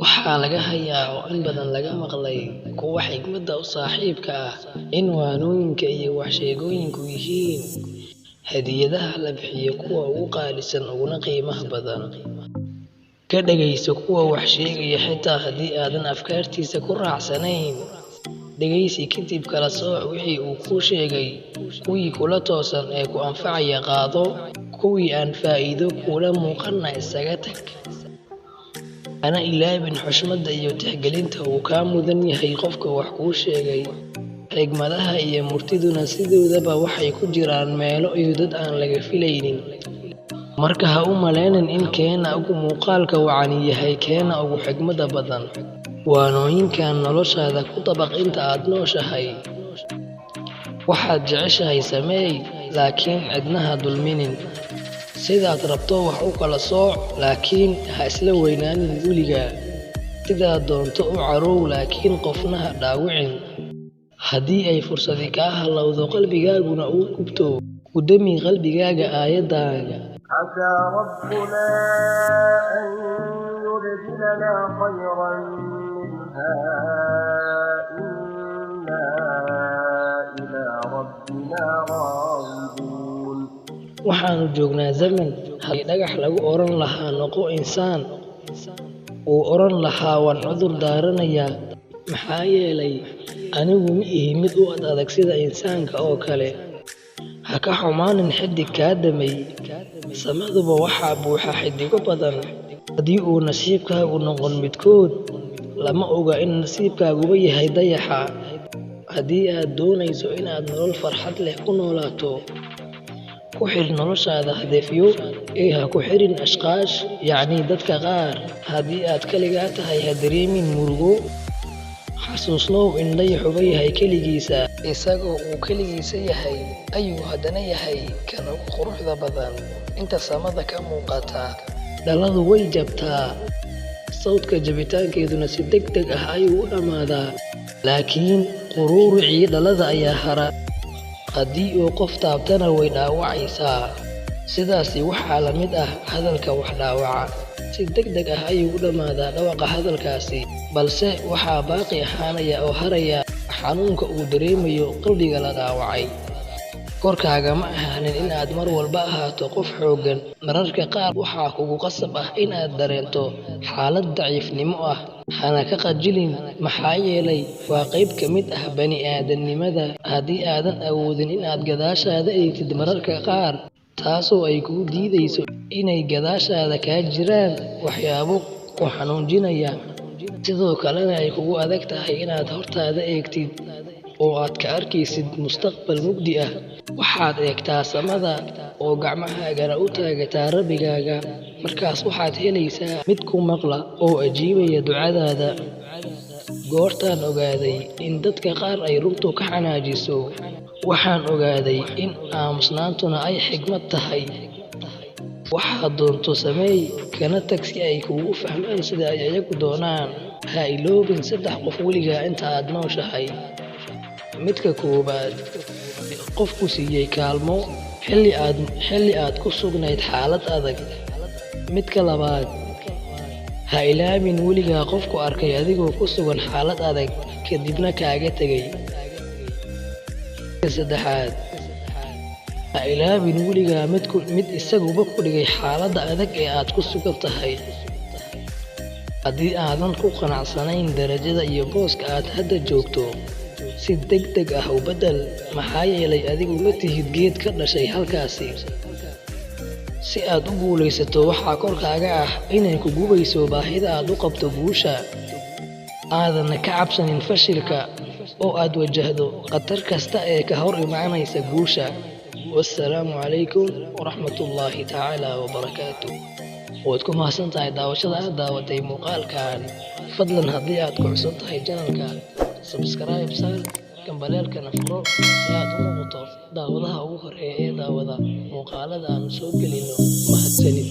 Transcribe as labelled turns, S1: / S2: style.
S1: Waxaa laga hayaa oo in badan laga maqlay kuwa xigmadda u saaxiibka ah in waanooyinka iyo waxsheegooyinku yihiin hadiyadaha la bixiyo kuwa ugu qaalisan uguna qiimaha badan. Ka dhagayso kuwa wax sheegaya xitaa haddii aadan afkaartiisa ku raacsanayn. Dhagaysi kadib kala sooc wixii uu kuu sheegay, kuwii kula toosan ee ku anfacaya qaado, kuwii aan faa'iido kula muuqanna isaga tag. Hana ilaabin xushmadda iyo tixgelinta uu kaa mudan yahay qofka wax kuu sheegay. Xigmadaha iyo murtiduna sidoodaba waxay ku jiraan meelo iyo dad aan laga filaynin. Marka ha u maleynin in keena ugu muuqaalka wacan yahay keena ugu xigmadda badan. Waanooyinkan noloshaada ku dabaq inta aad nooshahay. Waxaad jeceshahay sameey, laakiin cidna ha dulminin. Sidaad rabto wax u kala sooc, laakiin ha isla weynaanin weligaa. Sidaad doonto u carow, laakiin qofna ha dhaawicin. Haddii ay fursadi kaa halowdo qalbigaaguna uu gubto, ku dami qalbigaaga aayadaaga.
S2: عسى ربنا أن يبدلنا خيرا منها إنا إلى ربنا راغبون.
S1: Waxaanu joognaa zaman haddii dhagax lagu oran lahaa noqo insaan, uu oran lahaa waan cudur daaranayaa. Maxaa yeelay anigu ma ihi mid u adag sida insaanka oo kale. Ha ka xumaanin xiddig kaa damay. Samaduba waxaa buuxa xiddigo badan. Haddii uu nasiibkaagu noqon midkood, lama oga in nasiibkaaguba yahay dayaxa. Haddii aad doonayso inaad nolol farxad leh ku noolaato, ku xir noloshaada hadafyo ee ha ku xirin ashqaash, yacni dadka qaar. Haddii aad kaligaa tahay ha dareemin murugo. Xasuusnow in dayaxuba yahay keligiisa, isagoo uu keligiisa yahay ayuu haddana yahay kan ugu quruxda badan inta samada ka muuqata. Dhaladu way jabtaa, sawdka jabitaankeeduna si degdeg ah ayuu u dhammaadaa, laakiin quruurucii dhalada ayaa hara. Haddii uu qof taabtana way dhaawacaysaa. Sidaasi waxaa la mid ah hadalka wax dhaawaca. Si degdeg ah ayuu u dhammaadaa dhawaqa hadalkaasi, balse waxaa baaqi ahaanaya oo haraya xanuunka uu dareemayo qalbiga la dhaawacay. Korkaaga ma ahaanin inaad mar walba ahaato qof xooggan. Mararka qaar waxaa kugu qasab ah inaad dareento xaalad daciifnimo ah. Hana ka qajilin, maxaa yeelay waa qayb ka mid ah bani'aadamnimada. Haddii aadan awoodin inaad gadaashaada eegtid mararka qaar, taasoo ay kuu diidayso inay gadaashaada kaa jiraan waxyaabo ku xanuujinaya, sidoo kalena ay kugu adag tahay inaad hortaada eegtid oo aad ka arkaysid mustaqbal mugdi ah. Waxaad eegtaa samada oo gacmahaagana u taagataa Rabbigaaga. Markaas waxaad helaysaa mid ku maqla oo ajiibaya ducadaada. Goortaan ogaaday in dadka qaar ay runtu ka xanaajiso, waxaan ogaaday in aamusnaantuna ay xigmad tahay. Waxaad doonto sameey, kana tag si ay kugu fahmaan sida ay iyagu doonaan. Ha iloobin 3 qof weligaa inta aad nooshahay. Midka koowaad, qofku siiyey kaalmo xilli aad ku sugnayd xaalad adag. Midka labaad, ha ilaabin weligaa qofku arkay adigoo ku sugan xaalad adag kadibna kaaga tegay. Midka saddexaad, ha ilaabin weligaa mid isaguba ku dhigay xaaladda adag ee aad ku sugan tahay. Haddii aadan ku qanacsanayn darajada iyo booska aad hadda joogto, si degdeg ah u beddel. Maxaa yeelay adigu ma tihid geed ka dhashay halkaasi. Si aad u guulaysato, waxaa korkaaga ah inay ku gubayso baahida aad u qabto guusha. Aadanna ka cabsanin fashilka, oo aad wajahdo khatar kasta ee ka hor imaanaysa guusha. Wassalaamu calaykum waraxmatullaahi tacaala wabarakaatuh. Waad ku mahadsantahay daawashada aad daawatay muuqaalkan. Fadlan haddii aad ku cusub tahay channelka, subscribe saar, gambaleelkana furo si aad u noqoto daawadaha ugu horeeya ee daawada muuqaalada aan soo gelino. Mahadsanid.